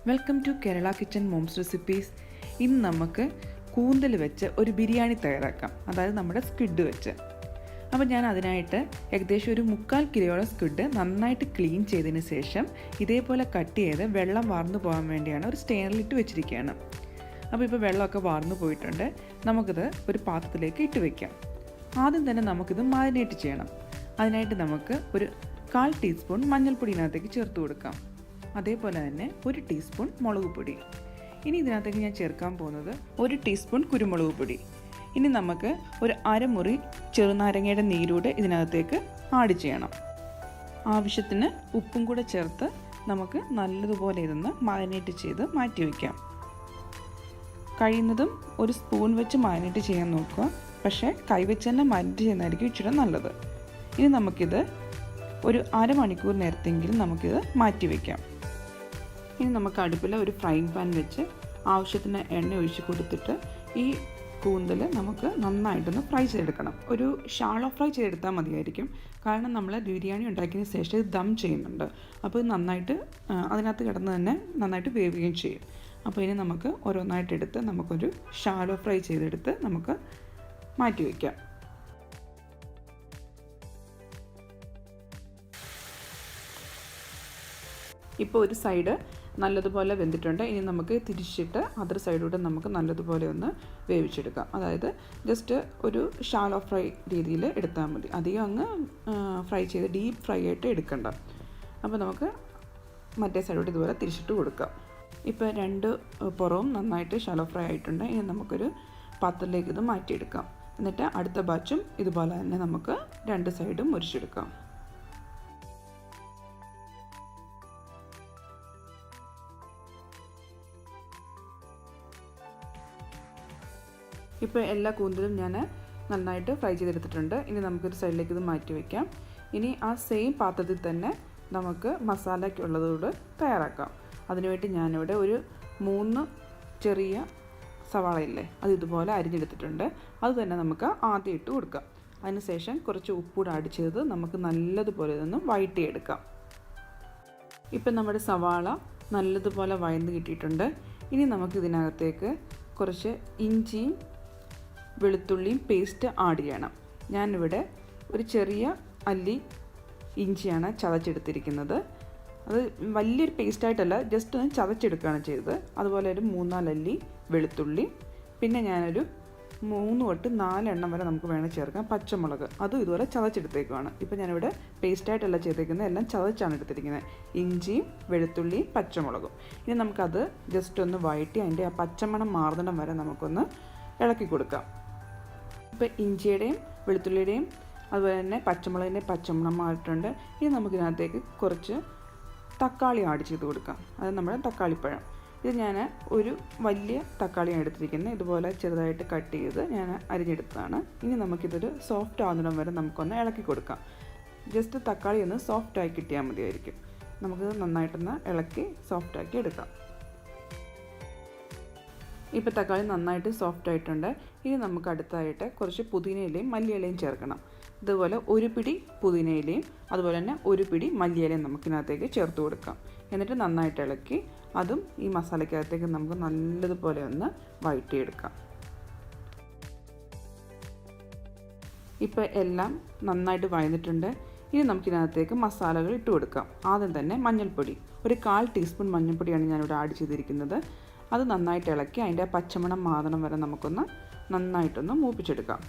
Welcome to Kerala kitchen mom's recipes. ഇന്ന് നമുക്ക് കൂന്തൽ വെച്ച് ഒരു ബിരിയാണി തയ്യാറാക്കാം, അതായത് നമ്മുടെ സ്ക്വിഡ് വെച്ച്. അപ്പോൾ ഞാൻ അതിനായിട്ട് ഏകദേശം ഒരു 3/4 കിലോയോളം സ്ക്വിഡ് നന്നായിട്ട് ക്ലീൻ ചെയ്തതിന് ശേഷം ഇതേപോലെ കട്ട് ചെയ്ത് വെള്ളം വാർന്നു പോകാൻ വേണ്ടിയാണ് ഒരു സ്റ്റെയിനറിലിട്ട് വെച്ചിരിക്കുകയാണ്. അപ്പോൾ ഇപ്പോൾ വെള്ളമൊക്കെ വാർന്നു പോയിട്ടുണ്ട്. നമുക്കിത് ഒരു പാത്രത്തിലേക്ക് ഇട്ട് വയ്ക്കാം. ആദ്യം തന്നെ നമുക്കിത് മാരിനേറ്റ് ചെയ്യണം. അതിനായിട്ട് നമുക്ക് ഒരു 1/4 ടീസ്പൂൺ മഞ്ഞൾപ്പൊടി ഇതിനകത്തേക്ക് ചേർത്ത് കൊടുക്കാം. അതേപോലെ തന്നെ 1 ടീസ്പൂൺ മുളക് പൊടി. ഇനി ഇതിനകത്തേക്ക് ഞാൻ ചേർക്കാൻ പോകുന്നത് 1 ടീസ്പൂൺ കുരുമുളക് പൊടി. ഇനി നമുക്ക് ഒരു അരമുറി ചെറുനാരങ്ങയുടെ നീരൂടെ ഇതിനകത്തേക്ക് ആഡ് ചെയ്യണം. ആവശ്യത്തിന് ഉപ്പും കൂടെ ചേർത്ത് നമുക്ക് നല്ലതുപോലെ ഇതൊന്ന് മാരിനേറ്റ് ചെയ്ത് മാറ്റി വയ്ക്കാം. കഴിയുന്നതും ഒരു സ്പൂൺ വെച്ച് മാരിനേറ്റ് ചെയ്യാൻ നോക്കുക, പക്ഷേ കൈവച്ച് തന്നെ മാരിനേറ്റ് ചെയ്യുന്നതായിരിക്കും ഇച്ചിരി നല്ലത്. ഇനി നമുക്കിത് ഒരു അരമണിക്കൂർ നേരത്തെങ്കിലും നമുക്കിത് മാറ്റി വയ്ക്കാം. ഇനി നമുക്ക് അടുപ്പിൽ ഒരു ഫ്രൈങ് പാൻ വെച്ച് ആവശ്യത്തിന് എണ്ണ ഒഴിച്ച് കൊടുത്തിട്ട് ഈ കൂന്തൽ നമുക്ക് നന്നായിട്ടൊന്ന് ഫ്രൈ ചെയ്തെടുക്കണം. ഒരു ഷാളോ ഫ്രൈ ചെയ്തെടുത്താൽ മതിയായിരിക്കും, കാരണം നമ്മൾ ബിരിയാണി ഉണ്ടാക്കിയതിന് ശേഷം ഇത് ദം ചെയ്യുന്നുണ്ട്. അപ്പോൾ ഇത് നന്നായിട്ട് അതിനകത്ത് കിടന്ന് തന്നെ നന്നായിട്ട് വേവുകയും ചെയ്യും. അപ്പോൾ ഇനി നമുക്ക് ഓരോന്നായിട്ട് എടുത്ത് നമുക്കൊരു ഷാലോ ഫ്രൈ ചെയ്തെടുത്ത് നമുക്ക് മാറ്റി വയ്ക്കാം. ഇപ്പോൾ ഒരു സൈഡ് നല്ലതുപോലെ വെന്തിട്ടുണ്ട്. ഇനി നമുക്ക് തിരിച്ചിട്ട് അതർ സൈഡിലൂടെ നമുക്ക് നല്ലതുപോലെ ഒന്ന് വേവിച്ചെടുക്കാം. അതായത് ജസ്റ്റ് ഒരു ഷാലോ ഫ്രൈ രീതിയിൽ എടുത്താൽ മതി, അധികം അങ്ങ് ഫ്രൈ ചെയ്ത് ഡീപ്പ് ഫ്രൈ ആയിട്ട് എടുക്കണ്ട. അപ്പോൾ നമുക്ക് മറ്റേ സൈഡിലൂടെ ഇതുപോലെ തിരിച്ചിട്ട് കൊടുക്കാം. ഇപ്പോൾ 2 പുറവും നന്നായിട്ട് ഷാലോ ഫ്രൈ ആയിട്ടുണ്ട്. ഇനി നമുക്കൊരു പാത്രത്തിലേക്ക് ഇത് മാറ്റിയെടുക്കാം. എന്നിട്ട് അടുത്ത ബാച്ചും ഇതുപോലെ തന്നെ നമുക്ക് 2 സൈഡും മുരിച്ചെടുക്കാം. ഇപ്പോൾ എല്ലാ കൂന്തലും ഞാൻ നന്നായിട്ട് ഫ്രൈ ചെയ്തെടുത്തിട്ടുണ്ട്. ഇനി നമുക്കൊരു സൈഡിലേക്ക് ഇത് മാറ്റി വയ്ക്കാം. ഇനി ആ സെയിം പാത്രത്തിൽ തന്നെ നമുക്ക് മസാലയ്ക്കുള്ളതോട് തയ്യാറാക്കാം. അതിനുവേണ്ടി ഞാനിവിടെ ഒരു 3 ചെറിയ സവാളയില്ലേ, അത് ഇതുപോലെ അരിഞ്ഞെടുത്തിട്ടുണ്ട്. അത് തന്നെ നമുക്ക് ആദ്യം ഇട്ട് കൊടുക്കാം. അതിനുശേഷം കുറച്ച് ഉപ്പൂടെ ആഡ് ചെയ്ത് നമുക്ക് നല്ലതുപോലെ ഇതൊന്ന് വഴറ്റിയെടുക്കാം. ഇപ്പം നമ്മുടെ സവാള നല്ലതുപോലെ വഴന്ന് കിട്ടിയിട്ടുണ്ട്. ഇനി നമുക്ക് ഇതിനകത്തേക്ക് കുറച്ച് ഇഞ്ചിയും വെളുത്തുള്ളിയും പേസ്റ്റ് ആഡ് ചെയ്യണം. ഞാനിവിടെ ഒരു ചെറിയ അല്ലി ഇഞ്ചിയാണ് ചതച്ചെടുത്തിരിക്കുന്നത്. അത് വലിയൊരു പേസ്റ്റായിട്ടല്ല, ജസ്റ്റ് ഒന്ന് ചതച്ചെടുക്കുകയാണ് ചെയ്തത്. അതുപോലെ ഒരു 3-4 അല്ലി വെളുത്തുള്ളി, പിന്നെ ഞാനൊരു 3 തൊട്ട് 4 എണ്ണം വരെ നമുക്ക് വേണം ചേർക്കാം പച്ചമുളക്, അതും ഇതുപോലെ ചതച്ചെടുത്തേക്കുവാണ്. ഇപ്പോൾ ഞാനിവിടെ പേസ്റ്റായിട്ടല്ല ചെയ്തേക്കുന്നത്, എല്ലാം ചതച്ചാണ് എടുത്തിരിക്കുന്നത്. ഇഞ്ചിയും വെളുത്തുള്ളിയും പച്ചമുളകും. ഇനി നമുക്കത് ജസ്റ്റ് ഒന്ന് വഴറ്റി അതിൻ്റെ ആ പച്ചമണം മാറുന്നിടം വരെ നമുക്കൊന്ന് ഇളക്കി കൊടുക്കാം. ഇപ്പോൾ ഇഞ്ചിയുടെയും വെളുത്തുള്ളിയുടെയും അതുപോലെ തന്നെ പച്ചമുളകിൻ്റെ പച്ചമണം മാറിയിട്ടുണ്ട്. ഇനി നമുക്കിതിനകത്തേക്ക് കുറച്ച് തക്കാളി ആഡ് ചെയ്ത് കൊടുക്കാം. അത് നമ്മുടെ തക്കാളിപ്പഴം. ഇത് ഞാൻ ഒരു വലിയ തക്കാളിയാണ് എടുത്തിരിക്കുന്നത്. ഇതുപോലെ ചെറുതായിട്ട് കട്ട് ചെയ്ത് ഞാൻ അരിഞ്ഞെടുത്തതാണ്. ഇനി നമുക്കിതൊരു സോഫ്റ്റ് ആകുന്നിടം വരെ നമുക്കൊന്ന് ഇളക്കി കൊടുക്കാം. ജസ്റ്റ് തക്കാളി ഒന്ന് സോഫ്റ്റായി കിട്ടിയാൽ മതിയായിരിക്കും. നമുക്കിത് നന്നായിട്ടൊന്ന് ഇളക്കി സോഫ്റ്റാക്കി എടുക്കാം. ഇപ്പോൾ തക്കാളി നന്നായിട്ട് സോഫ്റ്റ് ആയിട്ടുണ്ട്. ഇനി നമുക്ക് അടുത്തായിട്ട് കുറച്ച് പുതിനയിലയും മല്ലിയിലയും ചേർക്കണം. ഇതുപോലെ 1 പിടി പുതിനയിലയും അതുപോലെ തന്നെ 1 പിടി മല്ലിയിലയും നമുക്കിനകത്തേക്ക് ചേർത്ത് കൊടുക്കാം. എന്നിട്ട് നന്നായിട്ട് ഇളക്കി അതും ഈ മസാലയ്ക്കകത്തേക്ക് നമുക്ക് നല്ലതുപോലെ ഒന്ന് വഴറ്റിയെടുക്കാം. ഇപ്പോൾ എല്ലാം നന്നായിട്ട് വഴന്നിട്ടുണ്ട്. ഇനി നമുക്കിനകത്തേക്ക് മസാലകൾ ഇട്ട് കൊടുക്കാം. ആദ്യം തന്നെ മഞ്ഞൾപ്പൊടി, ഒരു 1/4 ടീസ്പൂൺ മഞ്ഞൾപ്പൊടിയാണ് ഞാനിവിടെ ആഡ് ചെയ്തിരിക്കുന്നത്. അത് നന്നായിട്ട് ഇളക്കി അതിൻ്റെ പച്ചമണം മാറണം വരെ നമുക്കൊന്ന് നന്നായിട്ടൊന്ന് മൂപ്പിച്ചെടുക്കാം.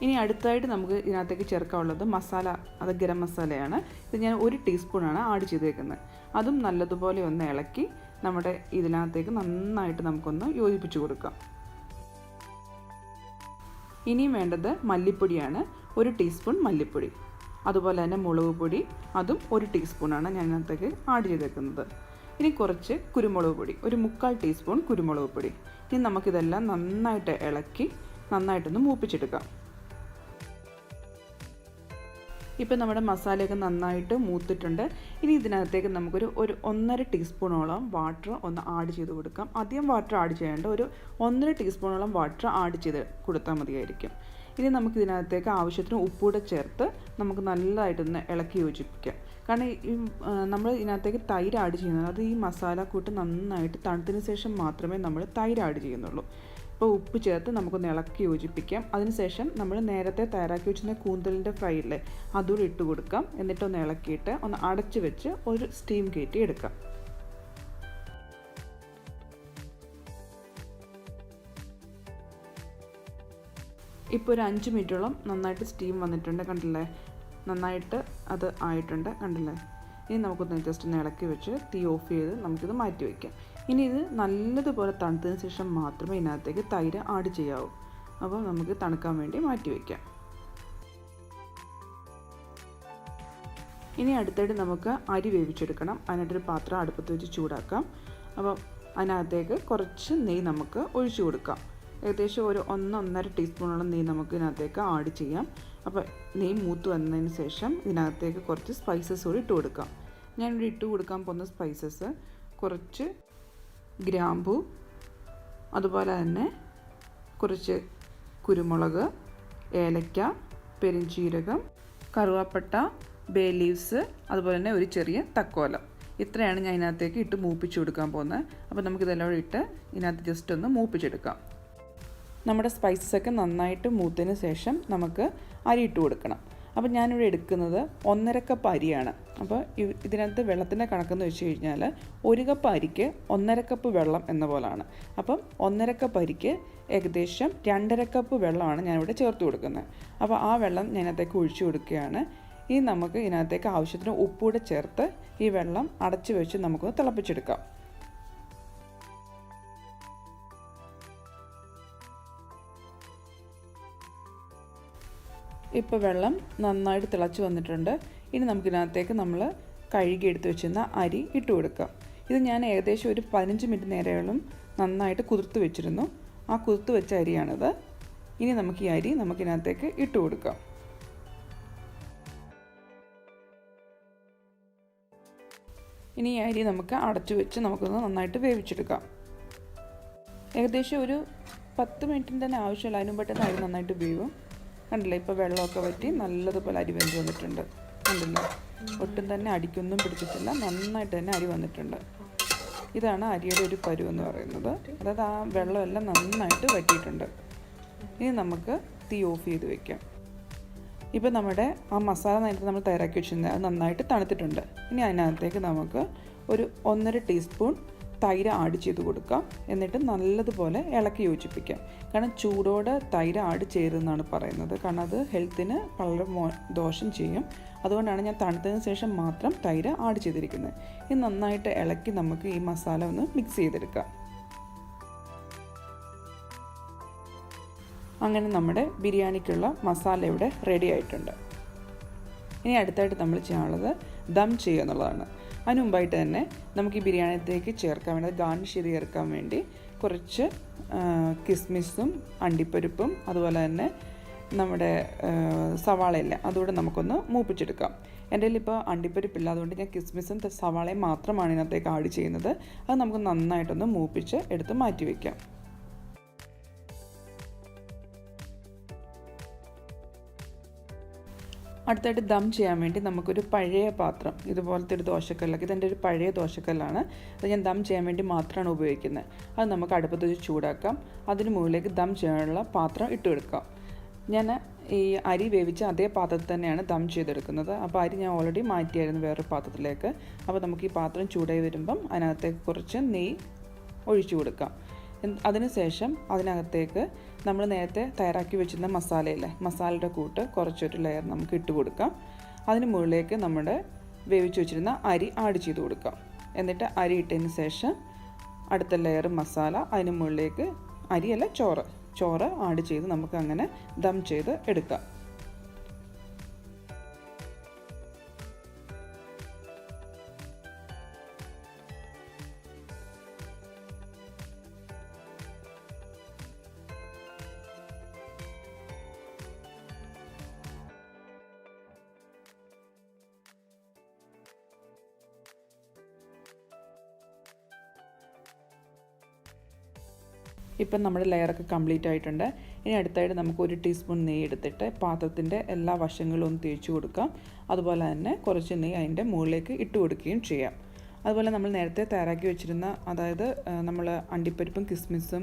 ഇനി അടുത്തായിട്ട് നമുക്ക് ഇതിനകത്തേക്ക് ചേർക്കാനുള്ളത് മസാല, അത് ഗരം മസാലയാണ്. ഇത് ഞാൻ 1 ടീസ്പൂണാണ് ആഡ് ചെയ്തേക്കുന്നത്. അതും നല്ലതുപോലെ ഒന്ന് ഇളക്കി നമ്മുടെ ഇതിനകത്തേക്ക് നന്നായിട്ട് നമുക്കൊന്ന് യോജിപ്പിച്ച് കൊടുക്കാം. ഇനിയും വേണ്ടത് മല്ലിപ്പൊടിയാണ്, 1 ടീസ്പൂൺ മല്ലിപ്പൊടി. അതുപോലെ തന്നെ മുളക് പൊടി, അതും 1 ടീസ്പൂണാണ് ഞാൻ ഇതിനകത്തേക്ക് ആഡ് ചെയ്തേക്കുന്നത്. ഇനി കുറച്ച് കുരുമുളക് പൊടി, ഒരു 3/4 ടീസ്പൂൺ കുരുമുളക് പൊടി. ഇനി നമുക്കിതെല്ലാം നന്നായിട്ട് ഇളക്കി നന്നായിട്ടൊന്ന് മൂപ്പിച്ചെടുക്കാം. ഇപ്പോൾ നമ്മുടെ മസാലയൊക്കെ നന്നായിട്ട് മൂത്തിട്ടുണ്ട്. ഇനി ഇതിനകത്തേക്ക് നമുക്കൊരു 1.5 ടീസ്പൂണോളം വാട്ടർ ഒന്ന് ആഡ് ചെയ്ത് കൊടുക്കാം. അധികം വാട്ടർ ആഡ് ചെയ്യേണ്ട, ഒരു 1.5 ടീസ്പൂണോളം വാട്ടർ ആഡ് ചെയ്ത് കൊടുത്താൽ മതിയായിരിക്കും. ഇനി നമുക്ക് ഇതിനകത്തേക്ക് ആവശ്യത്തിന് ഉപ്പൂടെ ചേർത്ത് നമുക്ക് നല്ലതായിട്ടൊന്ന് ഇളക്കി യോജിപ്പിക്കാം. കാരണം നമ്മൾ ഇതിനകത്തേക്ക് തൈര് ആഡ് ചെയ്യുന്നത്, അത് ഈ മസാലക്കൂട്ട് നന്നായിട്ട് തണുത്തതിന് ശേഷം മാത്രമേ നമ്മൾ തൈര് ആഡ് ചെയ്യുന്നുള്ളൂ. ഇപ്പോൾ ഉപ്പ് ചേർത്ത് നമുക്കൊന്ന് ഇളക്കി യോജിപ്പിക്കാം. അതിനുശേഷം നമ്മൾ നേരത്തെ തയ്യാറാക്കി വെച്ചിരുന്ന കൂന്തലിൻ്റെ ഫ്രൈ ഇല്ലേ, അതുകൂടി ഇട്ട് കൊടുക്കാം. എന്നിട്ടൊന്ന് ഇളക്കിയിട്ട് ഒന്ന് അടച്ച് വെച്ച് ഒരു സ്റ്റീം കയറ്റി എടുക്കാം. ഇപ്പോൾ ഒരു 5 മിനിറ്റോളം നന്നായിട്ട് സ്റ്റീം വന്നിട്ടുണ്ട്, കണ്ടില്ലേ? നന്നായിട്ട് അത് ആയിട്ടുണ്ട്, കണ്ടില്ലേ? ഇനി നമുക്കൊന്ന് ജസ്റ്റ് ഒന്ന് ഇളക്കി വെച്ച് തീ ഓഫ് ചെയ്ത് നമുക്കിത് മാറ്റി വയ്ക്കാം. ഇനി ഇത് നല്ലതുപോലെ തണുത്തതിന് ശേഷം മാത്രമേ ഇതിനകത്തേക്ക് തൈര് ആഡ് ചെയ്യാവൂ. അപ്പോൾ നമുക്ക് തണുക്കാൻ വേണ്ടി മാറ്റി വയ്ക്കാം. ഇനി അടുത്തായിട്ട് നമുക്ക് അരി വേവിച്ചെടുക്കണം. അതിനായിട്ടൊരു പാത്രം അടുപ്പത്ത് വെച്ച് ചൂടാക്കാം. അപ്പോൾ അതിനകത്തേക്ക് കുറച്ച് നെയ്യ് നമുക്ക് ഒഴിച്ചു കൊടുക്കാം. ഏകദേശം ഒരു 1-1.5 ടീസ്പൂണോളം നെയ്യ് നമുക്ക് ഇതിനകത്തേക്ക് ആഡ് ചെയ്യാം. അപ്പോൾ നെയ്യ് മൂത്ത് വന്നതിന് ശേഷം ഇതിനകത്തേക്ക് കുറച്ച് സ്പൈസസ് കൂടി ഇട്ട് കൊടുക്കാം. ഞാനിവിടെ ഇട്ട് കൊടുക്കാൻ പോകുന്ന സ്പൈസസ് കുറച്ച് ഗ്രാമ്പു, അതുപോലെ തന്നെ കുറച്ച് കുരുമുളക്, ഏലക്ക, പെരുംജീരകം, കറുവാപ്പട്ട, ബേ ലീവ്സ്, അതുപോലെ തന്നെ ഒരു ചെറിയ തക്കോലം. ഇത്രയാണ് ഞാൻ ഇതിനകത്തേക്ക് ഇട്ട് മൂപ്പിച്ച് കൊടുക്കാൻ പോകുന്നത്. അപ്പോൾ നമുക്കിതെല്ലാം ഇട്ട് ഇതിനകത്ത് ജസ്റ്റ് ഒന്ന് മൂപ്പിച്ചെടുക്കാം. നമ്മുടെ സ്പൈസസൊക്കെ നന്നായിട്ട് മൂത്തതിന് ശേഷം നമുക്ക് അരി ഇട്ട് കൊടുക്കണം. അപ്പോൾ ഞാനിവിടെ എടുക്കുന്നത് 1.5 കപ്പ് അരിയാണ്. അപ്പോൾ ഇതിനകത്ത് വെള്ളത്തിൻ്റെ കണക്കെന്ന് വെച്ച് കഴിഞ്ഞാൽ 1 കപ്പ് അരിക്ക് 1.5 കപ്പ് വെള്ളം എന്ന പോലാണ്. അപ്പം 1.5 കപ്പ് അരിക്ക് ഏകദേശം 2.5 കപ്പ് വെള്ളമാണ് ഞാനിവിടെ ചേർത്ത് കൊടുക്കുന്നത്. അപ്പോൾ ആ വെള്ളം ഞാൻ ഇതിനകത്തേക്ക് ഒഴിച്ചു കൊടുക്കുകയാണ്. ഇനി നമുക്ക് ഇതിനകത്തേക്ക് ആവശ്യത്തിന് ഉപ്പൂടെ ചേർത്ത് ഈ വെള്ളം അടച്ച് വെച്ച് നമുക്കൊന്ന് തിളപ്പിച്ചെടുക്കാം. ഇപ്പോൾ വെള്ളം നന്നായിട്ട് തിളച്ച് വന്നിട്ടുണ്ട്. ഇനി നമുക്കിതിനകത്തേക്ക് നമ്മൾ കഴുകി എടുത്ത് വെച്ചിരുന്ന അരി ഇട്ട് കൊടുക്കാം. ഇത് ഞാൻ ഏകദേശം ഒരു 15 മിനിറ്റ് നേരയോളം നന്നായിട്ട് കുതിർത്ത് വെച്ചിരുന്നു. ആ കുതിർത്ത് വെച്ച അരിയാണിത്. ഇനി നമുക്ക് ഈ അരി നമുക്കിതിനകത്തേക്ക് ഇട്ട് കൊടുക്കാം. ഇനി ഈ അരി നമുക്ക് അടച്ചു വെച്ച് നമുക്കൊന്ന് നന്നായിട്ട് വേവിച്ചെടുക്കാം. ഏകദേശം ഒരു 10 മിനിറ്റിന് തന്നെ ആവശ്യമില്ല, അതിനും പെട്ടെന്ന് അരി നന്നായിട്ട് വേവും. കണ്ടില്ലേ? ഇപ്പോൾ വെള്ളമൊക്കെ വറ്റി നല്ലതുപോലെ അരി വെന്ത് വന്നിട്ടുണ്ട്. കണ്ടില്ലേ? ഒട്ടും തന്നെ അടിക്കൊന്നും പിടിച്ചിട്ടില്ല, നന്നായിട്ട് തന്നെ അരി വന്നിട്ടുണ്ട്. ഇതാണ് അരിയുടെ ഒരു പരുവെന്ന് പറയുന്നത്. അതായത് ആ വെള്ളമെല്ലാം നന്നായിട്ട് വറ്റിയിട്ടുണ്ട്. ഇനി നമുക്ക് തീ ഓഫ് ചെയ്ത് വയ്ക്കാം. ഇപ്പോൾ നമ്മുടെ ആ മസാല നേരത്തെ നമ്മൾ തയ്യാറാക്കി വെച്ചിരുന്നത് അത് നന്നായിട്ട് തണുത്തിട്ടുണ്ട്. ഇനി അതിനകത്തേക്ക് നമുക്ക് ഒരു 1.5 ടീസ്പൂൺ തൈര് ആഡ് ചെയ്ത് കൊടുക്കാം. എന്നിട്ട് നല്ലതുപോലെ ഇളക്കി യോജിപ്പിക്കാം. കാരണം ചൂടോടെ തൈര് ആഡ് ചെയ്തെന്നാണ് പറയുന്നത്. കാരണം അത് ഹെൽത്തിന് വളരെ ദോഷം ചെയ്യും. അതുകൊണ്ടാണ് ഞാൻ തണുത്തതിന് ശേഷം മാത്രം തൈര് ആഡ് ചെയ്തിരിക്കുന്നത്. ഇത് നന്നായിട്ട് ഇളക്കി നമുക്ക് ഈ മസാല ഒന്ന് മിക്സ് ചെയ്തെടുക്കാം. അങ്ങനെ നമ്മുടെ ബിരിയാണിക്കുള്ള മസാല ഇവിടെ റെഡി ആയിട്ടുണ്ട്. ഇനി അടുത്തായിട്ട് നമ്മൾ ചെയ്യാനുള്ളത് ദം ചെയ്യുക എന്നുള്ളതാണ്. അതിന് മുമ്പായിട്ട് തന്നെ നമുക്ക് ഈ ബിരിയാണിയിലേക്ക് ചേർക്കാൻ വേണ്ടി, ഗാർണിഷ് ചെയ്ത് ചേർക്കാൻ വേണ്ടി കുറച്ച് കിസ്മിസും അണ്ടിപ്പരിപ്പും അതുപോലെ തന്നെ നമ്മുടെ സവാളയില്ല അതുകൂടെ നമുക്കൊന്ന് മൂപ്പിച്ചെടുക്കാം. എൻ്റെ കയ്യിൽ ഇപ്പോൾ അണ്ടിപ്പരിപ്പില്ല, അതുകൊണ്ട് ഞാൻ കിസ്മിസും സവാളയും മാത്രമാണ് ഇതിനകത്തേക്ക് ആഡ് ചെയ്യുന്നത്. അത് നമുക്ക് നന്നായിട്ടൊന്ന് മൂപ്പിച്ച് എടുത്ത് മാറ്റി വയ്ക്കാം. അടുത്തായിട്ട് ദം ചെയ്യാൻ വേണ്ടി നമുക്കൊരു പഴയ പാത്രം, ഇതുപോലത്തെ ഒരു ദോശക്കല്ലൊക്കെ, ഇതെൻ്റെ ഒരു പഴയ ദോശക്കല്ലാണ്. അത് ഞാൻ ദം ചെയ്യാൻ വേണ്ടി മാത്രമാണ് ഉപയോഗിക്കുന്നത്. അത് നമുക്ക് അടുപ്പത്ത് വെച്ച് ചൂടാക്കാം. അതിന് മുകളിലേക്ക് ദം ചെയ്യാനുള്ള പാത്രം ഇട്ട് കൊടുക്കാം. ഞാൻ ഈ അരി വേവിച്ച അതേ പാത്രത്തിൽ തന്നെയാണ് ദം ചെയ്തെടുക്കുന്നത്. അപ്പോൾ അരി ഞാൻ ഓൾറെഡി മാറ്റിയായിരുന്നു വേറൊരു പാത്രത്തിലേക്ക്. അപ്പോൾ നമുക്ക് ഈ പാത്രം ചൂടായി വരുമ്പം അതിനകത്തേക്ക് കുറച്ച് നെയ്യ് ഒഴിച്ചു കൊടുക്കാം. അതിനുശേഷം അതിനകത്തേക്ക് നമ്മൾ നേരത്തെ തയ്യാറാക്കി വെച്ചിരുന്ന മസാലയില്ലേ, മസാലയുടെ കൂട്ട് കുറച്ചൊരു ലെയർ നമുക്ക് ഇട്ട് കൊടുക്കാം. അതിന് മുകളിലേക്ക് നമ്മുടെ വേവിച്ച് വെച്ചിരുന്ന അരി ആഡ് ചെയ്ത് കൊടുക്കാം. എന്നിട്ട് അരി ഇട്ടതിന് ശേഷം അടുത്ത ലെയർ മസാല, അതിന് മുകളിലേക്ക് അരിയല്ല ചോറ് ആഡ് ചെയ്ത് നമുക്ക് അങ്ങനെ ദം ചെയ്ത് എടുക്കാം. ഇപ്പം നമ്മുടെ ലെയറൊക്കെ കംപ്ലീറ്റ് ആയിട്ടുണ്ട്. ഇനി അടുത്തായിട്ട് നമുക്ക് 1 ടീസ്പൂൺ നെയ്യ് എടുത്തിട്ട് പാത്രത്തിൻ്റെ എല്ലാ വശങ്ങളും ഒന്ന് തേച്ച് കൊടുക്കാം. അതുപോലെ തന്നെ കുറച്ച് നെയ്യ് അതിൻ്റെ മുകളിലേക്ക് ഇട്ട് കൊടുക്കുകയും ചെയ്യാം. അതുപോലെ നമ്മൾ നേരത്തെ തയ്യാറാക്കി വെച്ചിരുന്ന, അതായത് നമ്മൾ അണ്ടിപ്പരിപ്പും കിസ്മിസും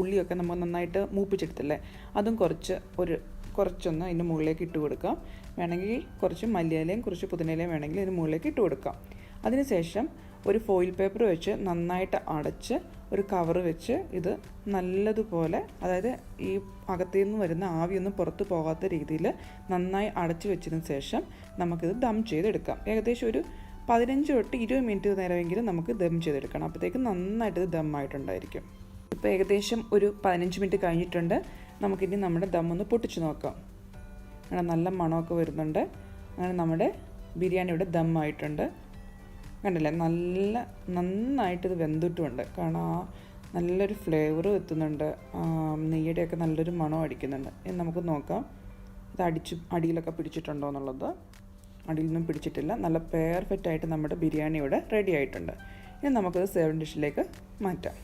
ഉള്ളിയൊക്കെ നമ്മൾ നന്നായിട്ട് മൂപ്പിച്ചെടുത്തില്ലേ, അതും കുറച്ചൊന്ന് അതിൻ്റെ മുകളിലേക്ക് ഇട്ട് കൊടുക്കാം. വേണമെങ്കിൽ കുറച്ച് മല്ലിയിലയും കുറച്ച് പുതിനയിലയും വേണമെങ്കിൽ ഇതിന് മുകളിലേക്ക് ഇട്ട് കൊടുക്കാം. അതിനുശേഷം ഒരു ഫോയിൽ പേപ്പർ വെച്ച് നന്നായിട്ട് അടച്ച് ഒരു കവർ വെച്ച് ഇത് നല്ലതുപോലെ, അതായത് ഈ അകത്തു നിന്ന് വരുന്ന ആവിയൊന്നും പുറത്ത് പോകാത്ത രീതിയിൽ നന്നായി അടച്ച് വെച്ചതിന് ശേഷം നമുക്കിത് ദം ചെയ്തെടുക്കാം. ഏകദേശം ഒരു 15 തൊട്ട് 20 മിനിറ്റ് നേരമെങ്കിലും നമുക്ക് ദം ചെയ്തെടുക്കണം. അപ്പോഴത്തേക്ക് നന്നായിട്ട് ഇത് ദം ആയിട്ടുണ്ടായിരിക്കും. ഇപ്പോൾ ഏകദേശം ഒരു 15 മിനിറ്റ് കഴിഞ്ഞിട്ടുണ്ട്. നമുക്കിനി നമ്മുടെ ദം ഒന്ന് പൊട്ടിച്ച് നോക്കാം. അങ്ങനെ നല്ല മണമൊക്കെ വരുന്നുണ്ട്. അങ്ങനെ നമ്മുടെ ബിരിയാണി ഇവിടെ ദം ആയിട്ടുണ്ട്. കണ്ടില്ലേ, നന്നായിട്ടിത് വെന്തിട്ടുമുണ്ട്. കാണാൻ നല്ലൊരു ഫ്ലേവറും എത്തുന്നുണ്ട്. നെയ്യുടെയൊക്കെ നല്ലൊരു മണം അടിക്കുന്നുണ്ട്. ഇനി നമുക്ക് നോക്കാം ഇത് അടിയിലൊക്കെ പിടിച്ചിട്ടുണ്ടോ എന്നുള്ളത്. അടിയിലൊന്നും പിടിച്ചിട്ടില്ല. നല്ല പെർഫെക്റ്റ് ആയിട്ട് നമ്മുടെ ബിരിയാണി ഇവിടെ റെഡി ആയിട്ടുണ്ട്. ഇനി നമുക്കത് സെർവിങ് ഡിഷിലേക്ക് മാറ്റാം.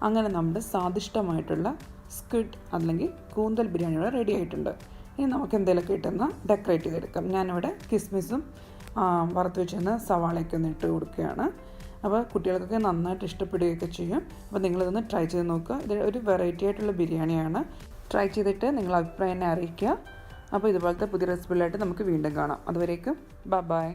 അങ്ങനെ നമ്മുടെ സ്വാദിഷ്ടമായിട്ടുള്ള സ്ക്വിഡ് അല്ലെങ്കിൽ കൂന്തൽ ബിരിയാണി ഇവിടെ റെഡി ആയിട്ടുണ്ട്. ഇനി നമുക്ക് എന്തെങ്കിലുമൊക്കെ ഇട്ടെന്ന് ഡെക്കറേറ്റ് ചെയ്തെടുക്കാം. ഞാനിവിടെ കിസ്മിസും വറുത്ത് വെച്ചിരുന്ന സവാളയൊക്കെ ഒന്ന് ഇട്ട് കൊടുക്കുകയാണ്. അപ്പോൾ കുട്ടികൾക്കൊക്കെ നന്നായിട്ട് ഇഷ്ടപ്പെടുകയൊക്കെ ചെയ്യും. അപ്പോൾ നിങ്ങളിതൊന്ന് ട്രൈ ചെയ്ത് നോക്കുക. ഇത് ഒരു വെറൈറ്റി ആയിട്ടുള്ള ബിരിയാണിയാണ്. ട്രൈ ചെയ്തിട്ട് നിങ്ങൾ അഭിപ്രായം എന്നെ അറിയിക്കുക. അപ്പോൾ ഇതുപോലത്തെ പുതിയ റെസിപ്പികളായിട്ട് നമുക്ക് വീണ്ടും കാണാം. അതുവരേക്കും ബൈ.